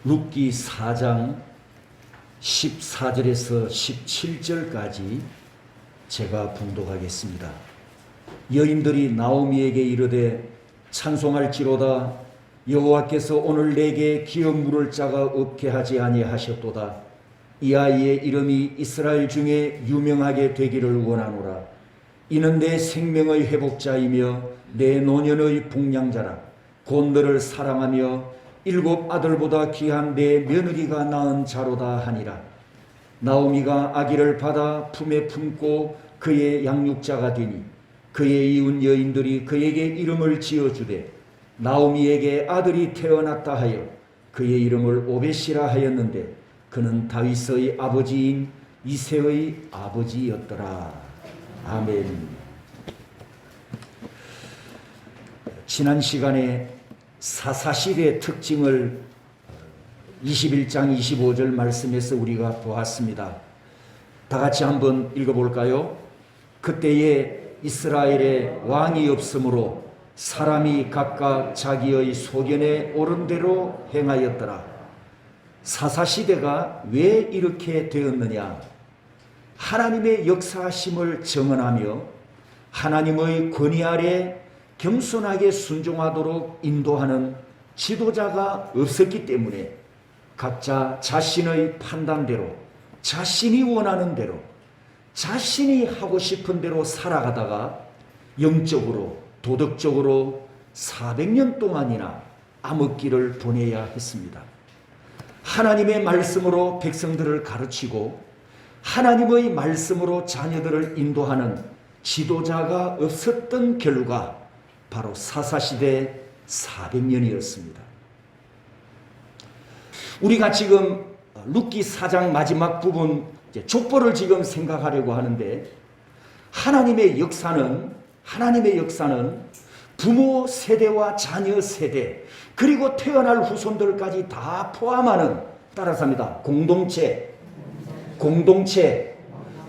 룻기 4장 14절에서 17절까지 제가 봉독하겠습니다. 여인들이 나오미에게 이르되 찬송할지로다. 여호와께서 오늘 내게 기업 물을 자가 없게 하지 아니하셨도다. 이 아이의 이름이 이스라엘 중에 유명하게 되기를 원하노라. 이는 내 생명의 회복자이며 내 노년의 복량자라. 곧 너를 사랑하며 7 아들보다 귀한 내 며느리가 낳은 자로다 하니라. 나오미가 아기를 받아 품에 품고 그의 양육자가 되니 그의 이웃 여인들이 그에게 이름을 지어주되 나오미에게 아들이 태어났다 하여 그의 이름을 오벳이라 하였는데 그는 다윗의 아버지인 이새의 아버지였더라. 아멘. 지난 시간에 사사시대의 특징을 21장 25절 말씀에서 우리가 보았습니다. 다 같이 한번 읽어볼까요? 그때에 이스라엘에 왕이 없으므로 사람이 각각 자기의 소견에 옳은 대로 행하였더라. 사사시대가 왜 이렇게 되었느냐? 하나님의 역사하심을 정언하며 하나님의 권위 아래 겸손하게 순종하도록 인도하는 지도자가 없었기 때문에 각자 자신의 판단대로, 자신이 원하는 대로, 자신이 하고 싶은 대로 살아가다가 영적으로, 도덕적으로 400년 동안이나 암흑기를 보내야 했습니다. 하나님의 말씀으로 백성들을 가르치고 하나님의 말씀으로 자녀들을 인도하는 지도자가 없었던 결과 바로 사사시대 400년이었습니다. 우리가 지금 룻기 4장 마지막 부분 족보를 지금 생각하려고 하는데 하나님의 역사는 부모 세대와 자녀 세대 그리고 태어날 후손들까지 다 포함하는, 따라서 합니다,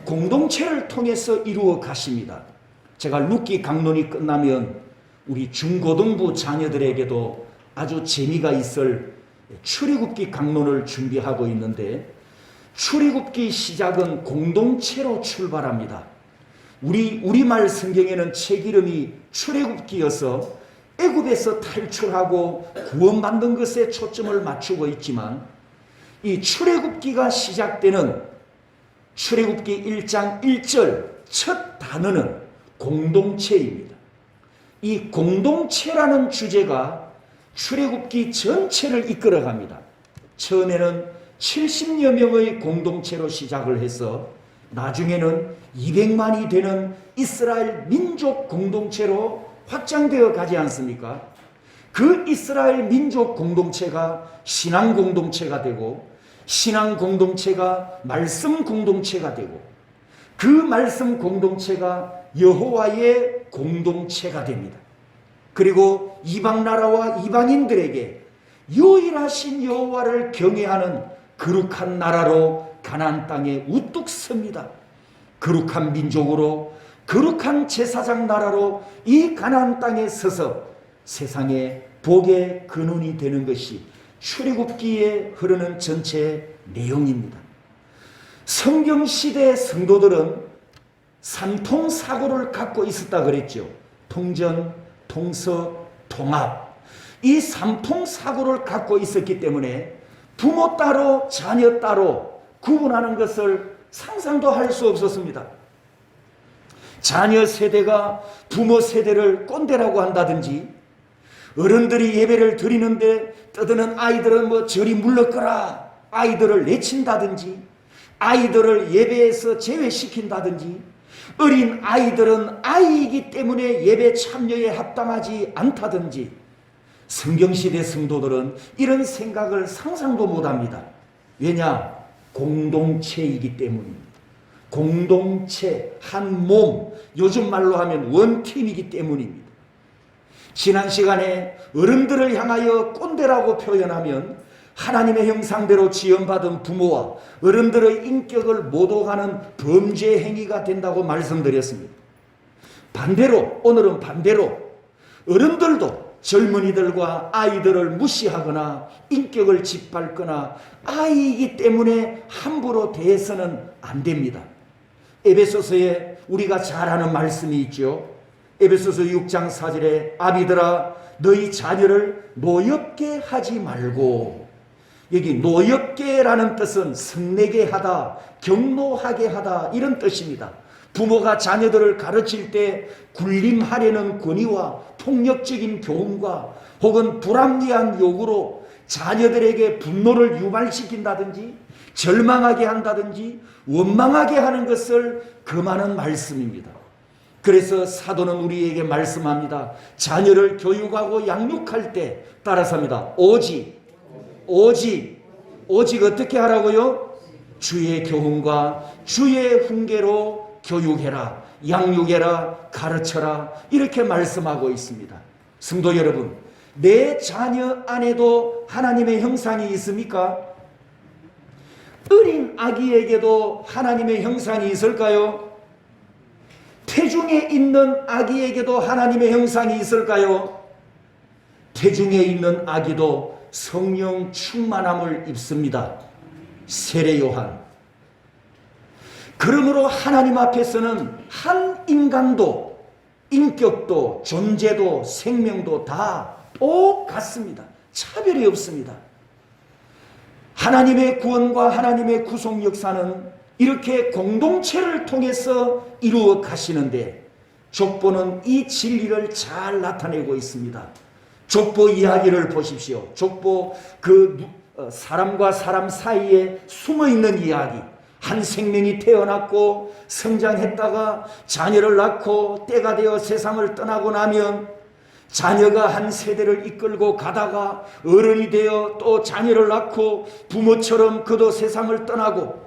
공동체를 통해서 이루어 가십니다. 제가 룻기 강론이 끝나면 우리 중고등부 자녀들에게도 아주 재미가 있을 출애굽기 강론을 준비하고 있는데 출애굽기 시작은 공동체로 출발합니다. 우리말 성경에는 책 이름이 출애굽기여서 애굽에서 탈출하고 구원받는 것에 초점을 맞추고 있지만 이 출애굽기가 시작되는 출애굽기 1장 1절 첫 단어는 공동체입니다. 이 공동체라는 주제가 출애굽기 전체를 이끌어갑니다. 처음에는 70여 명의 공동체로 시작을 해서 나중에는 200만이 되는 이스라엘 민족 공동체로 확장되어 가지 않습니까? 그 이스라엘 민족 공동체가 신앙 공동체가 되고 신앙 공동체가 말씀 공동체가 되고 그 말씀 공동체가 여호와의 공동체가 됩니다. 그리고 이방 나라와 이방인들에게 유일하신 여호와를 경외하는 거룩한 나라로 가나안 땅에 우뚝 섭니다. 거룩한 민족으로 거룩한 제사장 나라로 이 가나안 땅에 서서 세상에 복의 근원이 되는 것이 출애굽기에 흐르는 전체 내용입니다. 성경시대의 성도들은 삼통사고를 갖고 있었다 그랬죠. 통전, 통서, 통합. 이 삼통사고를 갖고 있었기 때문에 부모 따로 자녀 따로 구분하는 것을 상상도 할 수 없었습니다. 자녀 세대가 부모 세대를 꼰대라고 한다든지 어른들이 예배를 드리는데 떠드는 아이들은 저리 물러거라 아이들을 내친다든지 아이들을 예배에서 제외시킨다든지 어린 아이들은 아이이기 때문에 예배 참여에 합당하지 않다든지 성경시대 성도들은 이런 생각을 상상도 못합니다. 왜냐? 공동체이기 때문입니다. 공동체, 한 몸, 요즘 말로 하면 원팀이기 때문입니다. 지난 시간에 어른들을 향하여 꼰대라고 표현하면 하나님의 형상대로 지음받은 부모와 어른들의 인격을 모독하는 범죄 행위가 된다고 말씀드렸습니다. 반대로 오늘은 반대로 어른들도 젊은이들과 아이들을 무시하거나 인격을 짓밟거나 아이이기 때문에 함부로 대해서는 안 됩니다. 에베소서에 우리가 잘 아는 말씀이 있죠. 에베소서 6장 4절에 아비들아 너희 자녀를 노엽게 하지 말고, 여기 노엽게라는 뜻은 성내게 하다, 경노하게 하다 이런 뜻입니다. 부모가 자녀들을 가르칠 때 군림하려는 권위와 폭력적인 교훈과 혹은 불합리한 요구로 자녀들에게 분노를 유발시킨다든지 절망하게 한다든지 원망하게 하는 것을 금하는 말씀입니다. 그래서 사도는 우리에게 말씀합니다. 자녀를 교육하고 양육할 때 따라서 합니다. 오직 어떻게 하라고요? 주의 교훈과 주의 훈계로 교육해라, 양육해라, 가르쳐라 이렇게 말씀하고 있습니다. 성도 여러분, 내 자녀 안에도 하나님의 형상이 있습니까? 어린 아기에게도 하나님의 형상이 있을까요? 태중에 있는 아기에게도 하나님의 형상이 있을까요? 태중에 있는 아기도 성령 충만함을 입습니다. 세례 요한. 그러므로 하나님 앞에서는 한 인간도 인격도 존재도 생명도 다 똑같습니다. 차별이 없습니다. 하나님의 구원과 하나님의 구속 역사는 이렇게 공동체를 통해서 이루어 가시는데 족보는 이 진리를 잘 나타내고 있습니다. 족보 이야기를 보십시오. 족보 사람과 사람 사이에 숨어있는 이야기. 한 생명이 태어났고 성장했다가 자녀를 낳고 때가 되어 세상을 떠나고 나면 자녀가 한 세대를 이끌고 가다가 어른이 되어 또 자녀를 낳고 부모처럼 그도 세상을 떠나고,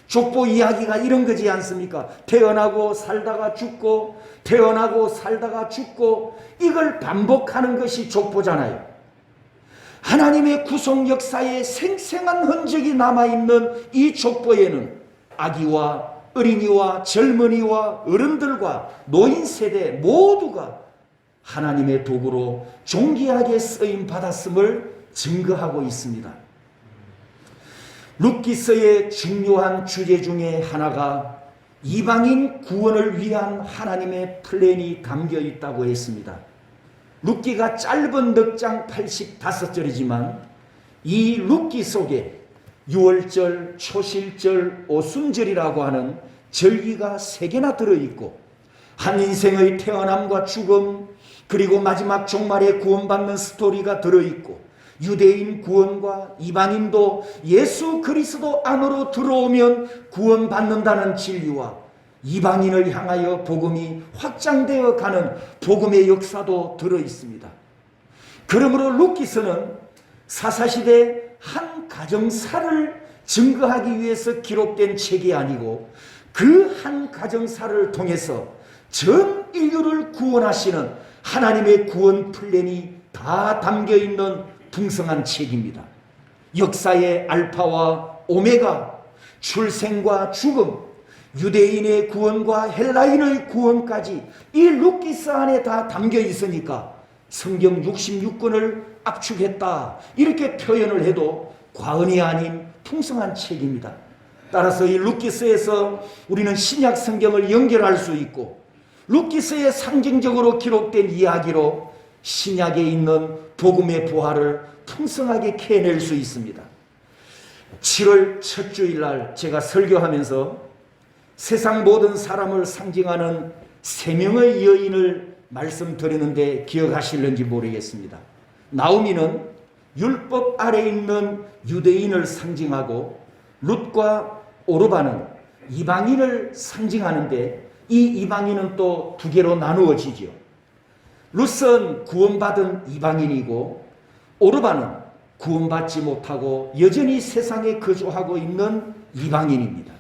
족보 이야기가 이런 거지 않습니까? 태어나고 살다가 죽고 태어나고 살다가 죽고 이걸 반복하는 것이 족보잖아요. 하나님의 구속 역사에 생생한 흔적이 남아있는 이 족보에는 아기와 어린이와 젊은이와 어른들과 노인 세대 모두가 하나님의 도구로 존귀하게 쓰임 받았음을 증거하고 있습니다. 룻기서의 중요한 주제 중에 하나가 이방인 구원을 위한 하나님의 플랜이 담겨 있다고 했습니다. 룻기가 짧은 넉장 85절이지만 이 룻기 속에 유월절, 초실절, 오순절이라고 하는 절기가 3개나 들어있고 한 인생의 태어남과 죽음 그리고 마지막 종말에 구원받는 스토리가 들어있고 유대인 구원과 이방인도 예수 그리스도 안으로 들어오면 구원받는다는 진리와 이방인을 향하여 복음이 확장되어 가는 복음의 역사도 들어있습니다. 그러므로 룻기서는 사사시대 한 가정사를 증거하기 위해서 기록된 책이 아니고 그 한 가정사를 통해서 전 인류를 구원하시는 하나님의 구원 플랜이 다 담겨있는 풍성한 책입니다. 역사의 알파와 오메가, 출생과 죽음, 유대인의 구원과 헬라인의 구원까지 이 룻기서 안에 다 담겨 있으니까 성경 66권을 압축했다 이렇게 표현을 해도 과언이 아닌 풍성한 책입니다. 따라서 이 룻기서에서 우리는 신약 성경을 연결할 수 있고 룻기서에 상징적으로 기록된 이야기로 신약에 있는 복음의 부활을 풍성하게 캐낼 수 있습니다. 7월 첫 주일날 제가 설교하면서 세상 모든 사람을 상징하는 3명의 여인을 말씀드리는데 기억하실는지 모르겠습니다. 나오미는 율법 아래 있는 유대인을 상징하고 룻과 오르바는 이방인을 상징하는데 이 이방인은 또 2개로 나누어지죠. 룻은 구원받은 이방인이고 오르바는 구원받지 못하고 여전히 세상에 거주하고 있는 이방인입니다.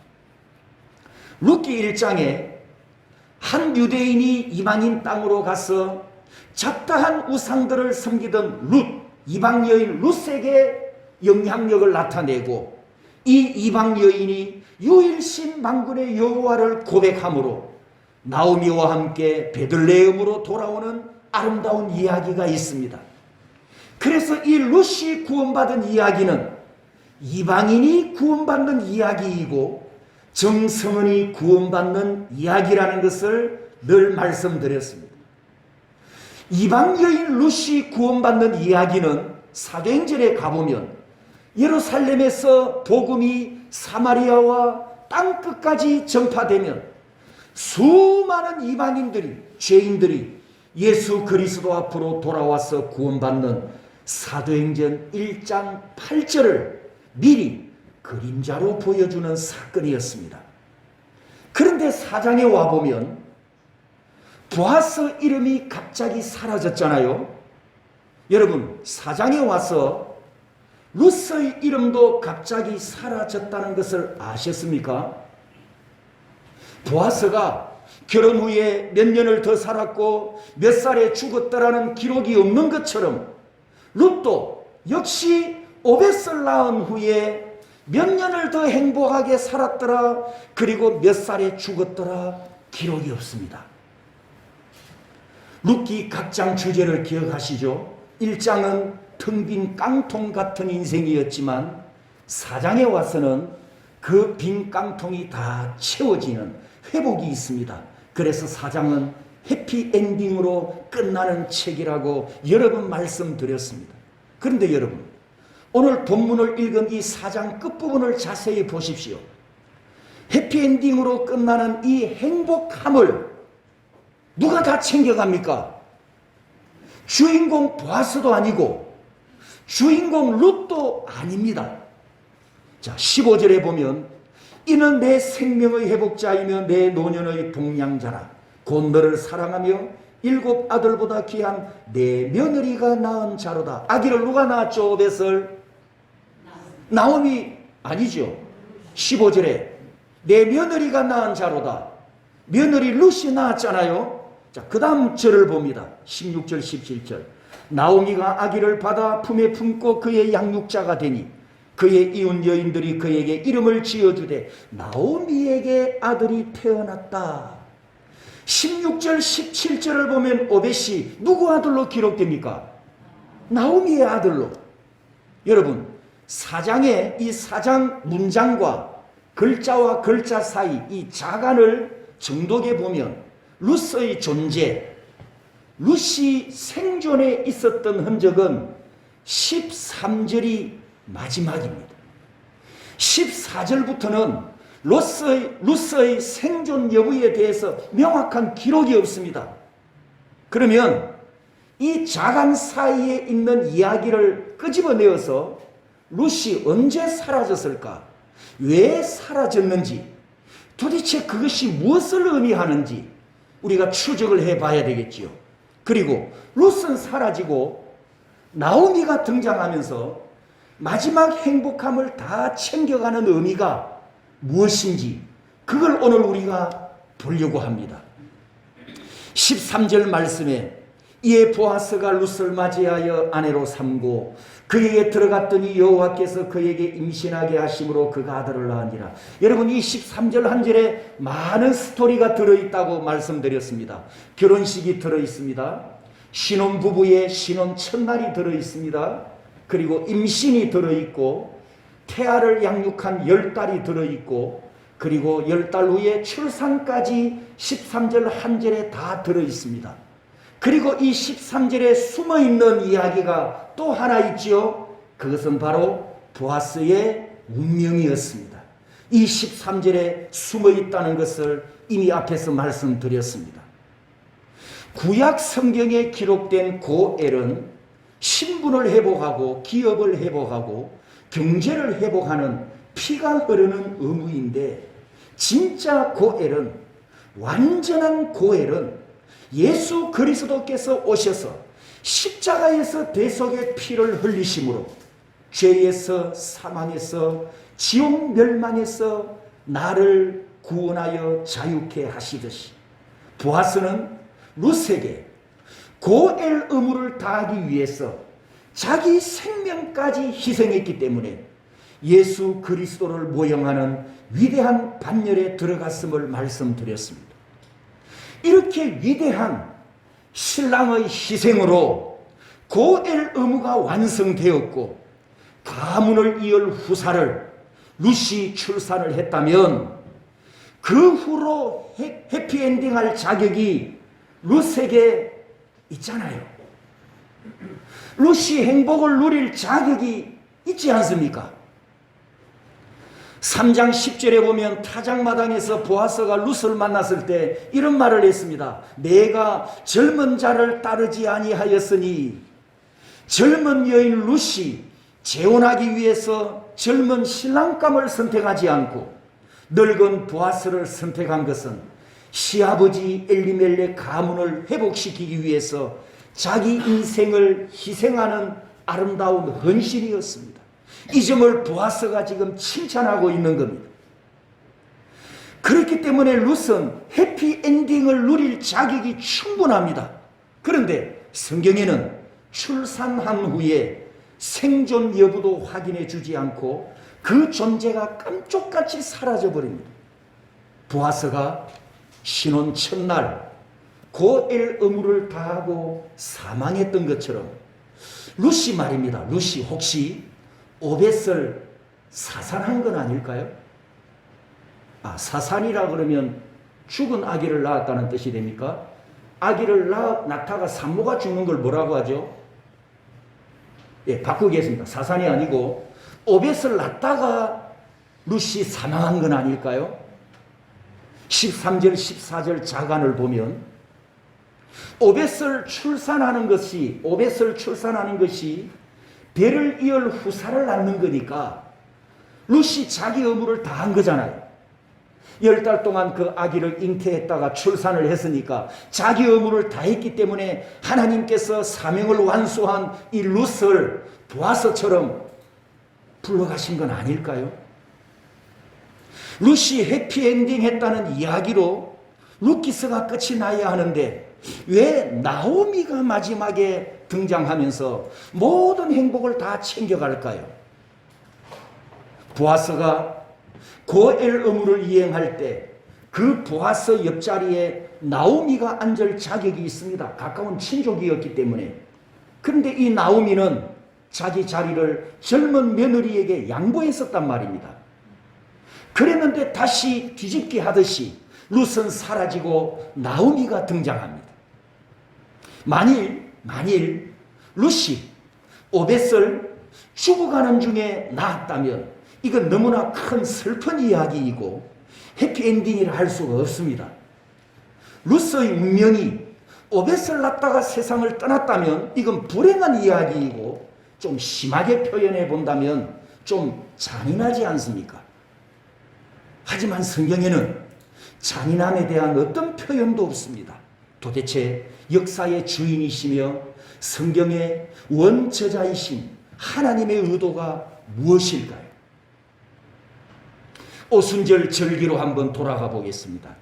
룻기 1장에 한 유대인이 이방인 땅으로 가서 잡다한 우상들을 섬기던 룻, 이방 여인 룻에게 영향력을 나타내고 이 이방 여인이 유일신 만군의 여호와를 고백함으로 나오미와 함께 베들레헴으로 돌아오는 아름다운 이야기가 있습니다. 그래서 이 룻이 구원받은 이야기는 이방인이 구원받는 이야기이고 정성은이 구원받는 이야기라는 것을 늘 말씀드렸습니다. 이방 여인 룻이 구원받는 이야기는 사도행전에 가보면 예루살렘에서 복음이 사마리아와 땅끝까지 전파되면 수많은 이방인들이, 죄인들이 예수 그리스도 앞으로 돌아와서 구원받는 사도행전 1장 8절을 미리 그림자로 보여주는 사건이었습니다. 그런데 4장에 와보면 보아스 이름이 갑자기 사라졌잖아요. 여러분, 4장에 와서 룻의 이름도 갑자기 사라졌다는 것을 아셨습니까? 보아스가 결혼 후에 몇 년을 더 살았고 몇 살에 죽었더라는 기록이 없는 것처럼 룻도 역시 오벳을 낳은 후에 몇 년을 더 행복하게 살았더라, 그리고 몇 살에 죽었더라 기록이 없습니다. 룻기 각장 주제를 기억하시죠? 1장은 텅 빈 깡통 같은 인생이었지만 4장에 와서는 그 빈 깡통이 다 채워지는 회복이 있습니다. 그래서 4장은 해피엔딩으로 끝나는 책이라고 여러 번 말씀드렸습니다. 그런데 여러분, 오늘 본문을 읽은 이 4장 끝부분을 자세히 보십시오. 해피엔딩으로 끝나는 이 행복함을 누가 다 챙겨갑니까? 주인공 보아스도 아니고 주인공 룻도 아닙니다. 자, 15절에 보면 이는 내 생명의 회복자이며 내 노년의 동량자라. 곧 너를 사랑하며 7 아들보다 귀한 내 며느리가 낳은 자로다. 아기를 누가 낳았죠? 오벳을? 나오미 아니죠. 15절에 내 며느리가 낳은 자로다. 며느리 룻이 낳았잖아요. 자, 그 다음 절을 봅니다. 16절 17절. 나오미가 아기를 받아 품에 품고 그의 양육자가 되니 그의 이웃 여인들이 그에게 이름을 지어주되 나오미에게 아들이 태어났다. 16절 17절을 보면 오벳이 누구 아들로 기록됩니까? 나오미의 아들로. 여러분, 4장의 이 4장 문장과 글자와 글자 사이 이 자간을 정독해 보면 룻의 존재, 룻이 생존에 있었던 흔적은 13절이 마지막입니다. 14절부터는 룻의 생존 여부에 대해서 명확한 기록이 없습니다. 그러면 이 자간 사이에 있는 이야기를 끄집어내어서 룻이 언제 사라졌을까? 왜 사라졌는지, 도대체 그것이 무엇을 의미하는지 우리가 추적을 해봐야 되겠지요. 그리고 룻은 사라지고 나오미가 등장하면서 마지막 행복함을 다 챙겨가는 의미가 무엇인지 그걸 오늘 우리가 보려고 합니다. 13절 말씀에 이에 보아스가 룻을 맞이하여 아내로 삼고 그에게 들어갔더니 여호와께서 그에게 임신하게 하심으로 그가 아들을 낳으니라. 여러분, 이 13절 한 절에 많은 스토리가 들어있다고 말씀드렸습니다. 결혼식이 들어있습니다. 신혼부부의 신혼 첫날이 들어있습니다. 그리고 임신이 들어있고 태아를 양육한 10달이 들어있고 그리고 10달 후에 출산까지 13절 한 절에 다 들어있습니다. 그리고 이 13절에 숨어있는 이야기가 또 하나 있죠. 그것은 바로 보아스의 운명이었습니다. 이 13절에 숨어있다는 것을 이미 앞에서 말씀드렸습니다. 구약 성경에 기록된 고엘은 신분을 회복하고 기업을 회복하고 경제를 회복하는 피가 흐르는 의무인데, 진짜 고엘은, 완전한 고엘은 예수 그리스도께서 오셔서 십자가에서 대속의 피를 흘리심으로 죄에서, 사망에서, 지옥 멸망에서 나를 구원하여 자유케 하시듯이 보아스는 룻에게 고엘 의무를 다하기 위해서 자기 생명까지 희생했기 때문에 예수 그리스도를 모형하는 위대한 반열에 들어갔음을 말씀드렸습니다. 이렇게 위대한 신랑의 희생으로 고엘 의무가 완성되었고 가문을 이을 후사를 룻이 출산을 했다면 그 후로 해피엔딩할 자격이 룻에게 있잖아요. 룻이 행복을 누릴 자격이 있지 않습니까? 3장 10절에 보면 타작마당에서 보아스가 룻을 만났을 때 이런 말을 했습니다. 내가 젊은 자를 따르지 아니하였으니 젊은 여인 룻이 재혼하기 위해서 젊은 신랑감을 선택하지 않고 늙은 보아스를 선택한 것은 시아버지 엘리멜렉 가문을 회복시키기 위해서 자기 인생을 희생하는 아름다운 헌신이었습니다. 이 점을 보아스가 지금 칭찬하고 있는 겁니다. 그렇기 때문에 룻은 해피엔딩을 누릴 자격이 충분합니다. 그런데 성경에는 출산한 후에 생존 여부도 확인해 주지 않고 그 존재가 깜쪽같이 사라져 버립니다. 보아스가 신혼 첫날 고엘 의무를 다하고 사망했던 것처럼 룻이 말입니다. 룻이 혹시 오벳을 사산한 건 아닐까요? 사산이라 그러면 죽은 아기를 낳았다는 뜻이 됩니까? 아기를 낳다가 산모가 죽는 걸 뭐라고 하죠? 바꾸겠습니다. 사산이 아니고 오벳을 낳다가 룻이 사망한 건 아닐까요? 13절 14절 자간을 보면 오벳을 출산하는 것이 배를 이을 후사를 낳는 거니까 룻이 자기 의무를 다한 거잖아요. 10달 동안 그 아기를 잉태했다가 출산을 했으니까 자기 의무를 다했기 때문에 하나님께서 사명을 완수한 이 룻을 보아스처럼 불러가신 건 아닐까요? 룻이 해피엔딩 했다는 이야기로 룻기스가 끝이 나야 하는데 왜 나오미가 마지막에 등장하면서 모든 행복을 다 챙겨갈까요? 보아스가 고엘 의무를 이행할 때 그 보아스 옆자리에 나오미가 앉을 자격이 있습니다. 가까운 친족이었기 때문에. 그런데 이 나오미는 자기 자리를 젊은 며느리에게 양보했었단 말입니다. 그랬는데 다시 뒤집기 하듯이 룻은 사라지고 나오미가 등장합니다. 만일 룻이 오벳을 죽어가는 중에 낳았다면 이건 너무나 큰 슬픈 이야기이고 해피엔딩이라 할 수가 없습니다. 룻의 운명이 오벳을 낳다가 세상을 떠났다면 이건 불행한 이야기이고 좀 심하게 표현해 본다면 좀 잔인하지 않습니까? 하지만 성경에는 잔인함에 대한 어떤 표현도 없습니다. 도대체 역사의 주인이시며 성경의 원저자이신 하나님의 의도가 무엇일까요? 오순절 절기로 한번 돌아가 보겠습니다.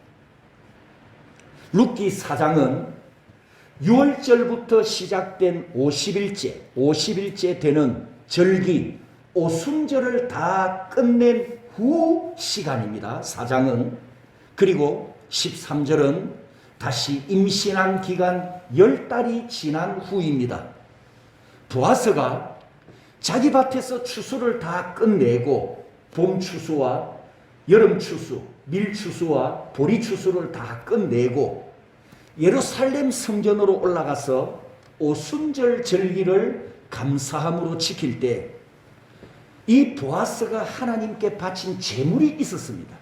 룻기 4장은 6월절부터 시작된 50일째 되는 절기 오순절을 다 끝낸 후 시간입니다. 4장은. 그리고 13절은 다시 임신한 기간 10달이 지난 후입니다. 보아스가 자기 밭에서 추수를 다 끝내고 봄 추수와 여름 추수, 밀 추수와 보리 추수를 다 끝내고 예루살렘 성전으로 올라가서 오순절 절기를 감사함으로 지킬 때 이 보아스가 하나님께 바친 제물이 있었습니다.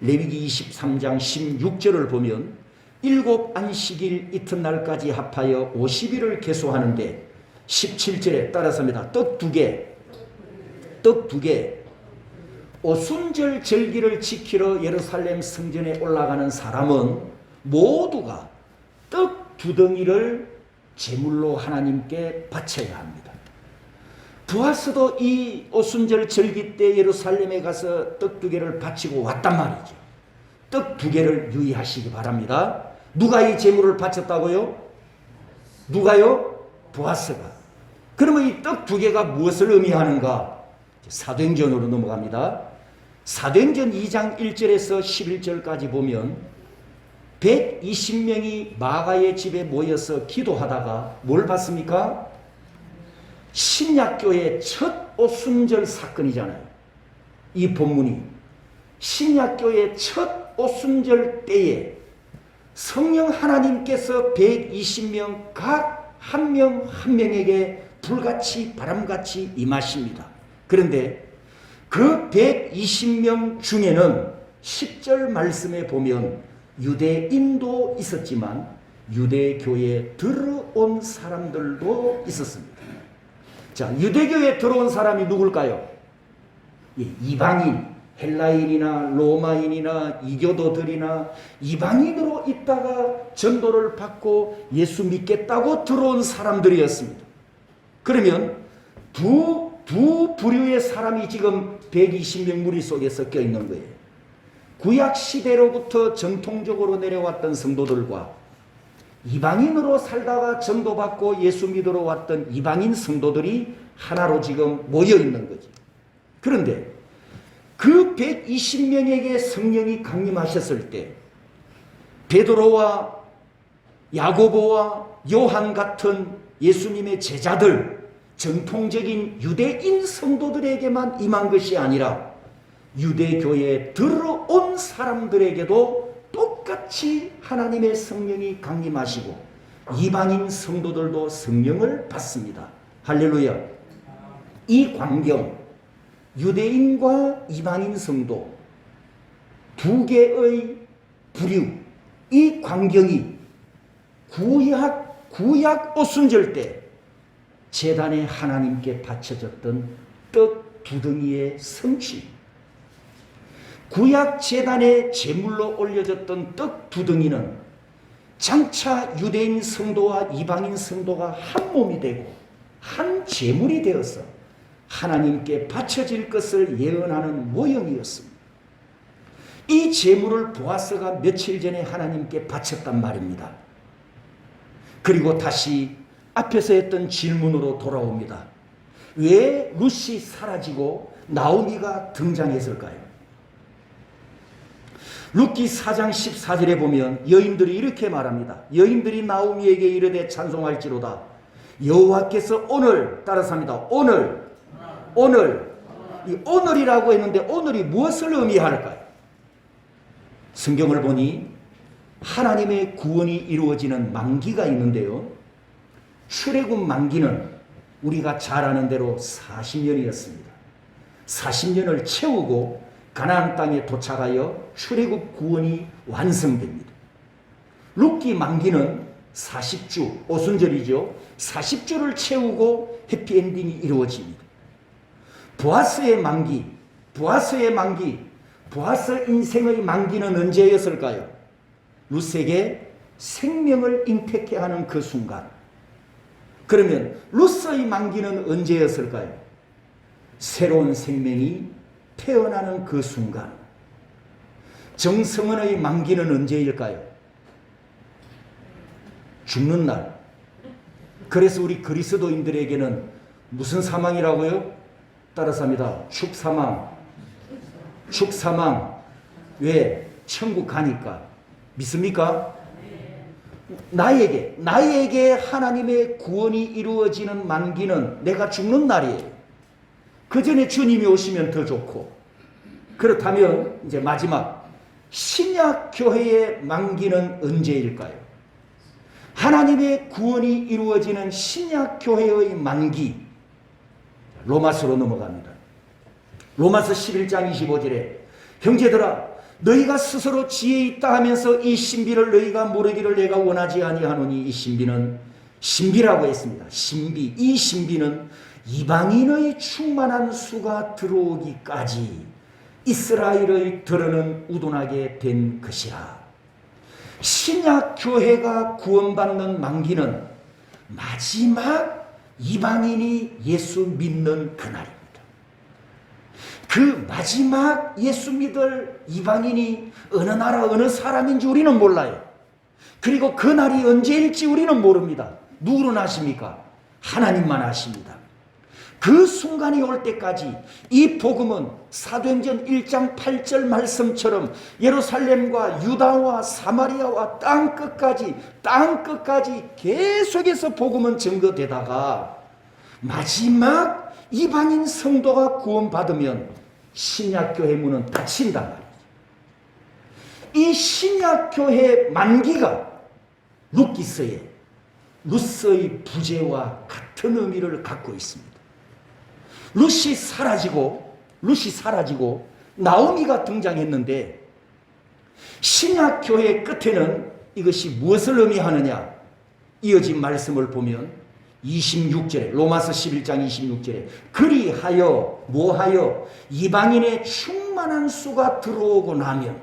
레위기 23장 16절을 보면 7 안식일 이튿날까지 합하여 50일을 계수하는데 17절에 따라서입니다. 떡 두 개. 오순절 절기를 지키러 예루살렘 성전에 올라가는 사람은 모두가 떡 2덩이를 제물로 하나님께 바쳐야 합니다. 보아스도 이 오순절 절기 때 예루살렘에 가서 떡 2개를 바치고 왔단 말이죠. 떡 2개를 유의하시기 바랍니다. 누가 이 제물을 바쳤다고요? 누가요? 보아스가. 그러면 이 떡 2개가 무엇을 의미하는가? 사도행전으로 넘어갑니다. 사도행전 2장 1절에서 11절까지 보면 120명이 마가의 집에 모여서 기도하다가 뭘 봤습니까? 신약교의 첫 오순절 사건이잖아요. 이 본문이 신약교의 첫 오순절 때에 성령 하나님께서 120명 각 한 명 한 명에게 불같이 바람같이 임하십니다. 그런데 그 120명 중에는 10절 말씀에 보면 유대인도 있었지만 유대교에 들어온 사람들도 있었습니다. 자, 유대교에 들어온 사람이 누굴까요? 이방인, 헬라인이나 로마인이나 이교도들이나 이방인으로 있다가 전도를 받고 예수 믿겠다고 들어온 사람들이었습니다. 그러면 두 부류의 사람이 지금 120명 무리 속에 섞여 있는 거예요. 구약 시대로부터 정통적으로 내려왔던 성도들과 이방인으로 살다가 전도받고 예수 믿으러 왔던 이방인 성도들이 하나로 지금 모여 있는 거죠. 그런데 그 120명에게 성령이 강림하셨을 때 베드로와 야고보와 요한 같은 예수님의 제자들, 정통적인 유대인 성도들에게만 임한 것이 아니라 유대교에 들어온 사람들에게도 똑같이 하나님의 성령이 강림하시고 이방인 성도들도 성령을 받습니다. 할렐루야. 이 광경, 유대인과 이방인 성도 두 개의 부류, 이 광경이 구약 오순절 때 제단에 하나님께 바쳐졌던 떡 두덩이의 성취, 구약 제단에 제물로 올려졌던 떡 두덩이는 장차 유대인 성도와 이방인 성도가 한 몸이 되고 한 제물이 되어서 하나님께 바쳐질 것을 예언하는 모형이었습니다. 이 제물을 보아스가 며칠 전에 하나님께 바쳤단 말입니다. 그리고 다시 앞에서 했던 질문으로 돌아옵니다. 왜 룻이 사라지고 나오미가 등장했을까요? 룻기 4장 14절에 보면 여인들이 이렇게 말합니다. 여인들이 나오미에게 이르되 찬송할지로다. 여호와께서 오늘, 따라서 합니다. 오늘, 이 오늘이라고 했는데 오늘이 무엇을 의미할까요? 성경을 보니 하나님의 구원이 이루어지는 만기가 있는데요. 출애굽 만기는 우리가 잘 아는 대로 40년이었습니다. 40년을 채우고 가나안 땅에 도착하여 출애굽 구원이 완성됩니다. 룻기 만기는 40주, 오순절이죠. 40주를 채우고 해피엔딩이 이루어집니다. 보아스의 만기, 보아스 인생의 만기는 언제였을까요? 룻에게 생명을 잉태케 하는 그 순간. 그러면 룻의 만기는 언제였을까요? 새로운 생명이 태어나는 그 순간. 정성원의 만기는 언제일까요? 죽는 날. 그래서 우리 그리스도인들에게는 무슨 사망이라고요? 따라서 합니다. 축사망. 왜? 천국 가니까. 믿습니까? 나에게 하나님의 구원이 이루어지는 만기는 내가 죽는 날이에요. 그 전에 주님이 오시면 더 좋고. 그렇다면 이제 마지막 신약 교회의 만기는 언제일까요? 하나님의 구원이 이루어지는 신약 교회의 만기. 로마서로 넘어갑니다. 로마서 11장 25절에 형제들아 너희가 스스로 지혜 있다 하면서 이 신비를 너희가 모르기를 내가 원하지 아니하노니 이 신비는 신비라고 했습니다. 이 신비는 이방인의 충만한 수가 들어오기까지 이스라엘의 들어는 우둔하게 된 것이라. 신약 교회가 구원받는 만기는 마지막 이방인이 예수 믿는 그날입니다. 그 마지막 예수 믿을 이방인이 어느 나라 어느 사람인지 우리는 몰라요. 그리고 그 날이 언제일지 우리는 모릅니다. 누구는 아십니까? 하나님만 아십니다. 그 순간이 올 때까지 이 복음은 사도행전 1장 8절 말씀처럼 예루살렘과 유다와 사마리아와 땅끝까지 계속해서 복음은 증거되다가 마지막 이방인 성도가 구원받으면 신약교회 문은 닫힌단 말이에요. 이 신약교회 만기가 룻기서의 루스의 부재와 같은 의미를 갖고 있습니다. 룻이 사라지고 나오미가 등장했는데 신약교회 끝에는 이것이 무엇을 의미하느냐? 이어진 말씀을 보면 26절에 로마서 11장 26절에 그리하여 뭐하여 이방인의 충만한 수가 들어오고 나면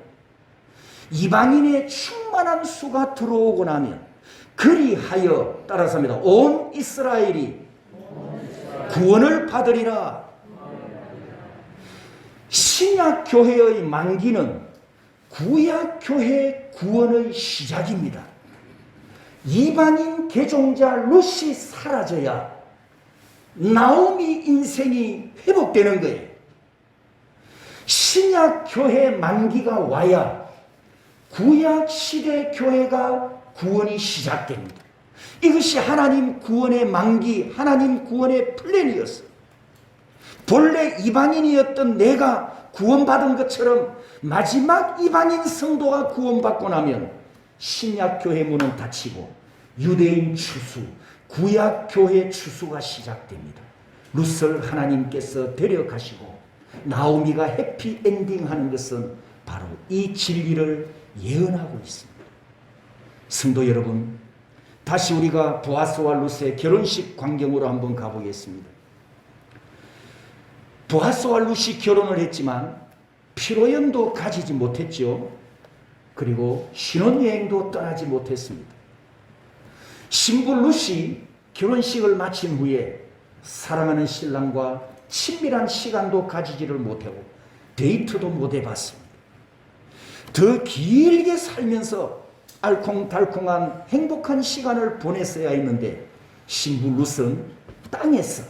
그리하여 따라서 합니다. 온 이스라엘이 구원을 받으리라. 신약교회의 만기는 구약교회 구원의 시작입니다. 이방인 개종자 룻이 사라져야 나오미 인생이 회복되는 거예요. 신약교회 만기가 와야 구약시대 교회가 구원이 시작됩니다. 이것이 하나님 구원의 만기, 하나님 구원의 플랜이었어요. 본래 이방인이었던 내가 구원받은 것처럼 마지막 이방인 성도가 구원받고 나면 신약교회 문은 닫히고 유대인 추수, 구약교회 추수가 시작됩니다. 룻을 하나님께서 데려가시고 나오미가 해피엔딩하는 것은 바로 이 진리를 예언하고 있습니다. 성도 여러분, 다시 우리가 보아스와 룻의 결혼식 광경으로 한번 가보겠습니다. 보아스와 룻이 결혼을 했지만 피로연도 가지지 못했죠. 그리고 신혼여행도 떠나지 못했습니다. 신부 룻이 결혼식을 마친 후에 사랑하는 신랑과 친밀한 시간도 가지지를 못하고 데이트도 못 해봤습니다. 더 길게 살면서 알콩달콩한 행복한 시간을 보냈어야 했는데 신부 룻은 땅에서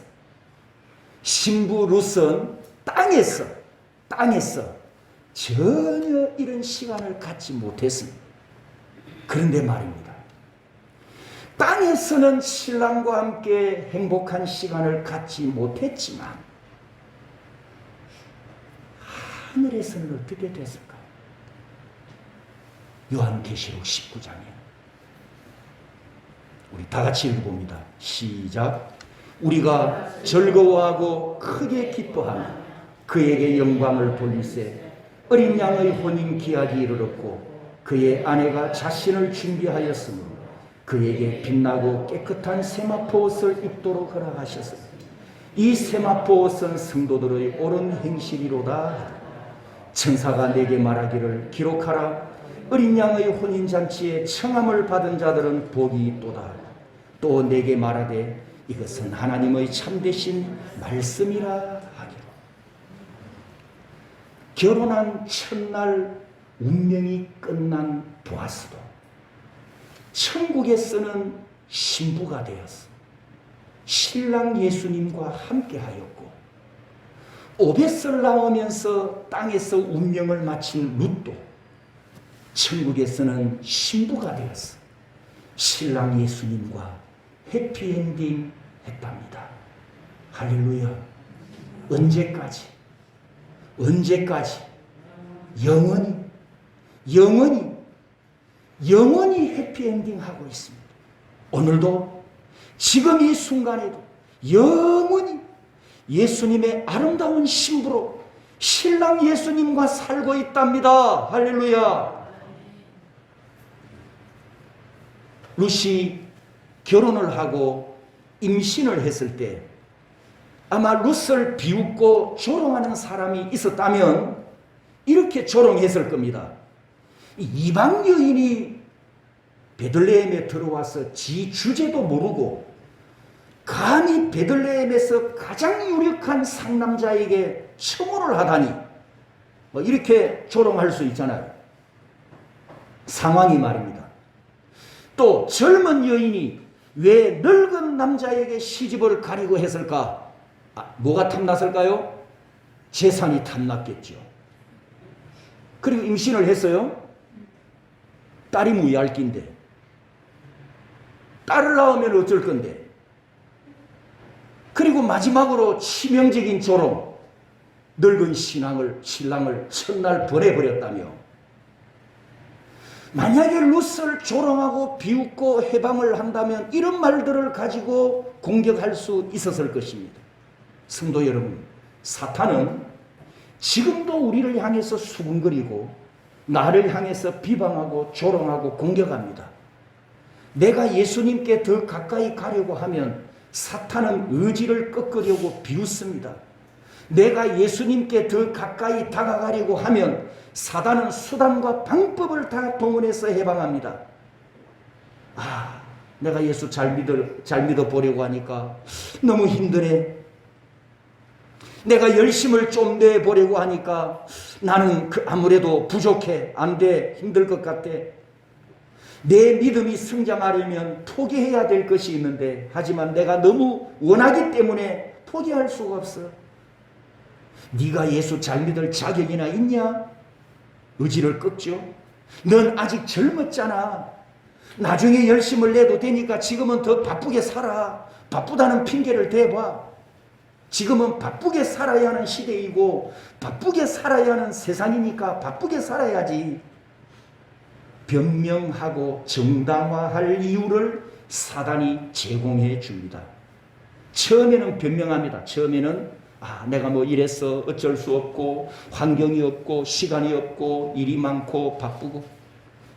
전혀 이런 시간을 갖지 못했습니다. 그런데 말입니다. 땅에서는 신랑과 함께 행복한 시간을 갖지 못했지만 하늘에서는 어떻게 됐을까요? 요한계시록 19장에 우리 다 같이 읽어봅니다. 시작. 우리가 즐거워하고 크게 기뻐하며 그에게 영광을 돌리세 어린 양의 혼인 기약이 이르렀고 그의 아내가 자신을 준비하였으므로 그에게 빛나고 깨끗한 세마포 옷을 입도록 허락하셨으니 이 세마포 옷은 성도들의 옳은 행실이로다. 천사가 내게 말하기를 기록하라. 어린 양의 혼인잔치에 청함을 받은 자들은 복이 있도다. 또 내게 말하되 이것은 하나님의 참되신 말씀이라 하기로. 결혼한 첫날 운명이 끝난 보아스도 천국에서는 신부가 되었어. 신랑 예수님과 함께 하였고 오벳을 나오면서 땅에서 운명을 마친 룻도 천국에서는 신부가 되었어. 신랑 예수님과 해피엔딩 했답니다. 할렐루야. 언제까지 영원히 해피엔딩 하고 있습니다. 오늘도 지금 이 순간에도 영원히 예수님의 아름다운 신부로 신랑 예수님과 살고 있답니다. 할렐루야. 룻이 결혼을 하고 임신을 했을 때 아마 룻을 비웃고 조롱하는 사람이 있었다면 이렇게 조롱했을 겁니다. 이방 여인이 베들레헴에 들어와서 지 주제도 모르고 감히 베들레헴에서 가장 유력한 상남자에게 첨언을 하다니 이렇게 조롱할 수 있잖아요. 상황이 말입니다. 또 젊은 여인이 왜 늙은 남자에게 시집을 가려고 했을까? 뭐가 탐났을까요? 재산이 탐났겠죠. 그리고 임신을 했어요. 딸이 무이할기인데 딸을 낳으면 어쩔 건데. 그리고 마지막으로 치명적인 조롱, 늙은 신랑을 첫날 보내버렸다며. 만약에 룻을 조롱하고 비웃고 해방을 한다면 이런 말들을 가지고 공격할 수 있었을 것입니다. 성도 여러분, 사탄은 지금도 우리를 향해서 수군거리고 나를 향해서 비방하고 조롱하고 공격합니다. 내가 예수님께 더 가까이 가려고 하면 사탄은 의지를 꺾으려고 비웃습니다. 내가 예수님께 더 가까이 다가가려고 하면 사단은 수단과 방법을 다 동원해서 해방합니다. 내가 예수 잘 믿어 보려고 하니까 너무 힘드네. 내가 열심을 좀 내보려고 하니까 나는 아무래도 부족해. 안 돼. 힘들 것 같아. 내 믿음이 성장하려면 포기해야 될 것이 있는데, 하지만 내가 너무 원하기 때문에 포기할 수가 없어. 네가 예수 잘 믿을 자격이나 있냐? 의지를 꺾죠. 넌 아직 젊었잖아. 나중에 열심을 내도 되니까 지금은 더 바쁘게 살아. 바쁘다는 핑계를 대봐. 지금은 바쁘게 살아야 하는 시대이고 바쁘게 살아야 하는 세상이니까 바쁘게 살아야지. 변명하고 정당화할 이유를 사단이 제공해 줍니다. 처음에는 변명합니다. 처음에는 내가 뭐 이랬어, 어쩔 수 없고 환경이 없고 시간이 없고 일이 많고 바쁘고,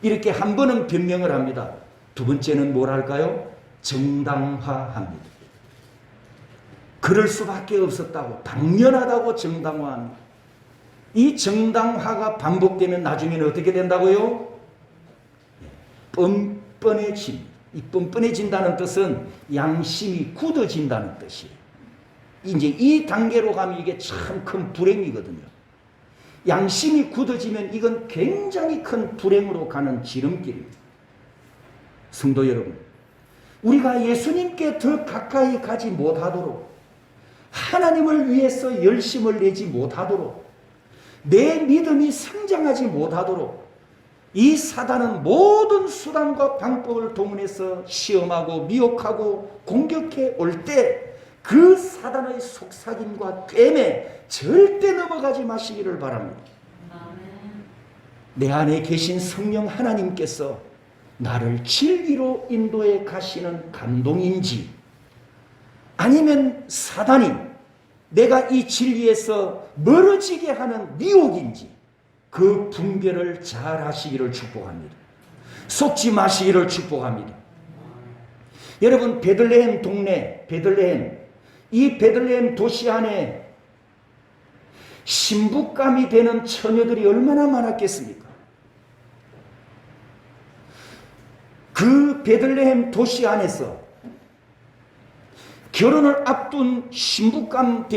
이렇게 한 번은 변명을 합니다. 두 번째는 뭘 할까요? 정당화합니다. 그럴 수밖에 없었다고, 당연하다고 정당화합니다. 이 정당화가 반복되면 나중에는 어떻게 된다고요? 뻔뻔해집니다. 이 뻔뻔해진다는 뜻은 양심이 굳어진다는 뜻이에요. 이제 이 단계로 가면 이게 참 큰 불행이거든요. 양심이 굳어지면 이건 굉장히 큰 불행으로 가는 지름길입니다. 성도 여러분, 우리가 예수님께 더 가까이 가지 못하도록, 하나님을 위해서 열심을 내지 못하도록, 내 믿음이 성장하지 못하도록 이 사단은 모든 수단과 방법을 동원해서 시험하고 미혹하고 공격해 올 때 그 사단의 속삭임과 괄에 절대 넘어가지 마시기를 바랍니다. 내 안에 계신 성령 하나님께서 나를 진리로 인도해 가시는 감동인지, 아니면 사단이 내가 이 진리에서 멀어지게 하는 미혹인지, 그 분별을 잘 하시기를 축복합니다. 속지 마시기를 축복합니다. 여러분, 베들레헴 동네, 이 베들레헴 도시 안에 신부감이 되는 처녀들이 얼마나 많았겠습니까? 그 베들레헴 도시 안에서 결혼을 앞둔 신부감이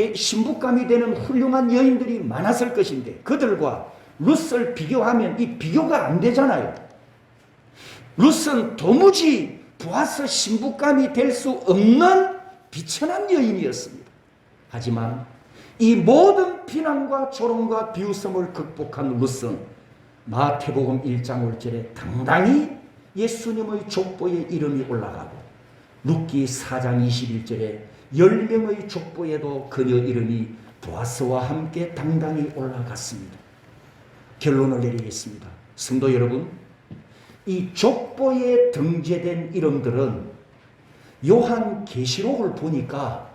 되는 훌륭한 여인들이 많았을 것인데, 그들과 룻을 비교하면 이 비교가 안 되잖아요. 룻은 도무지 보아서 신부감이 될 수 없는 비천한 여인이었습니다. 하지만 이 모든 비난과 조롱과 비웃음을 극복한 룻은 마태복음 1장 5절에 당당히 예수님의 족보에 이름이 올라가고, 룻기 4장 21절에 10명의 족보에도 그녀 이름이 보아스와 함께 당당히 올라갔습니다. 결론을 내리겠습니다. 성도 여러분, 이 족보에 등재된 이름들은 요한계시록을 보니까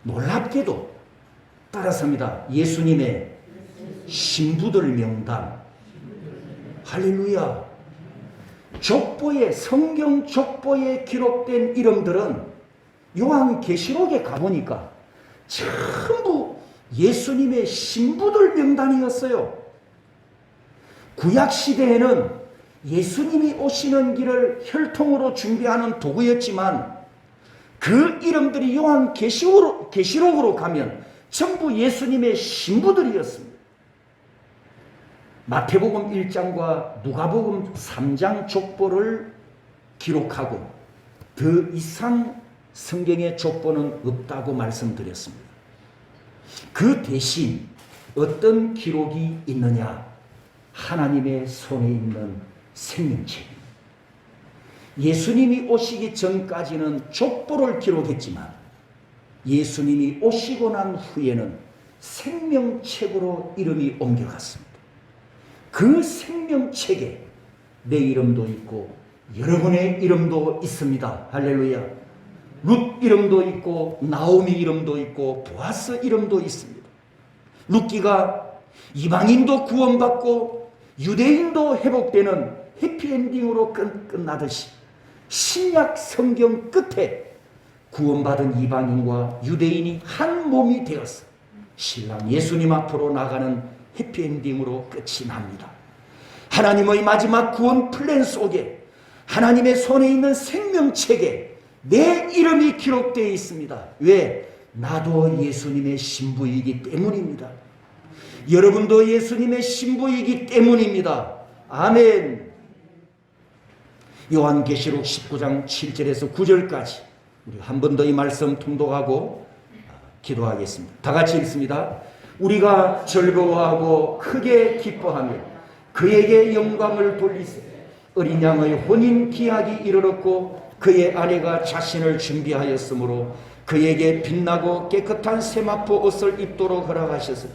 놀랍게도 따라섭니다. 예수님의 신부들 명단. 할렐루야. 족보에, 성경 족보에 기록된 이름들은 요한계시록에 가보니까 전부 예수님의 신부들 명단이었어요. 구약시대에는 예수님이 오시는 길을 혈통으로 준비하는 도구였지만, 그 이름들이 요한계시록으로 가면 전부 예수님의 신부들이었습니다. 마태복음 1장과 누가복음 3장 족보를 기록하고 더 이상 성경의 족보는 없다고 말씀드렸습니다. 그 대신 어떤 기록이 있느냐? 하나님의 손에 있는 생명책. 예수님이 오시기 전까지는 족보를 기록했지만 예수님이 오시고 난 후에는 생명책으로 이름이 옮겨갔습니다. 그 생명책에 내 이름도 있고 여러분의 이름도 있습니다. 할렐루야. 룻 이름도 있고 나오미 이름도 있고 보아스 이름도 있습니다. 룻기가 이방인도 구원받고 유대인도 회복되는 해피엔딩으로 끝나듯이 신약 성경 끝에 구원받은 이방인과 유대인이 한 몸이 되어서 신랑 예수님 앞으로 나가는 해피엔딩으로 끝이 납니다. 하나님의 마지막 구원 플랜 속에 하나님의 손에 있는 생명책에 내 이름이 기록되어 있습니다. 왜? 나도 예수님의 신부이기 때문입니다. 여러분도 예수님의 신부이기 때문입니다. 아멘. 요한계시록 19장 7절에서 9절까지 우리 한 번 더 이 말씀 통독하고 기도하겠습니다. 다 같이 읽습니다. 우리가 즐거워하고 크게 기뻐하며 그에게 영광을 돌리세. 어린 양의 혼인 기약이 이르렀고 그의 아내가 자신을 준비하였으므로 그에게 빛나고 깨끗한 세마포 옷을 입도록 허락하셔서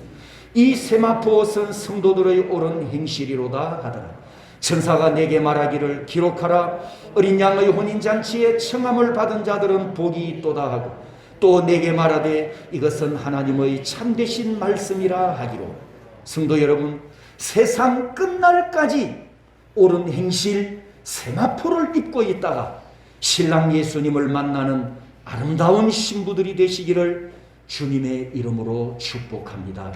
이 세마포 옷은 성도들의 옳은 행실이로다 하더라. 천사가 내게 말하기를 기록하라. 어린 양의 혼인잔치에 청함을 받은 자들은 복이 있도다 하고 또 내게 말하되 이것은 하나님의 참되신 말씀이라 하기로. 성도 여러분, 세상 끝날까지 옳은 행실 세마포를 입고 있다가 신랑 예수님을 만나는 아름다운 신부들이 되시기를 주님의 이름으로 축복합니다.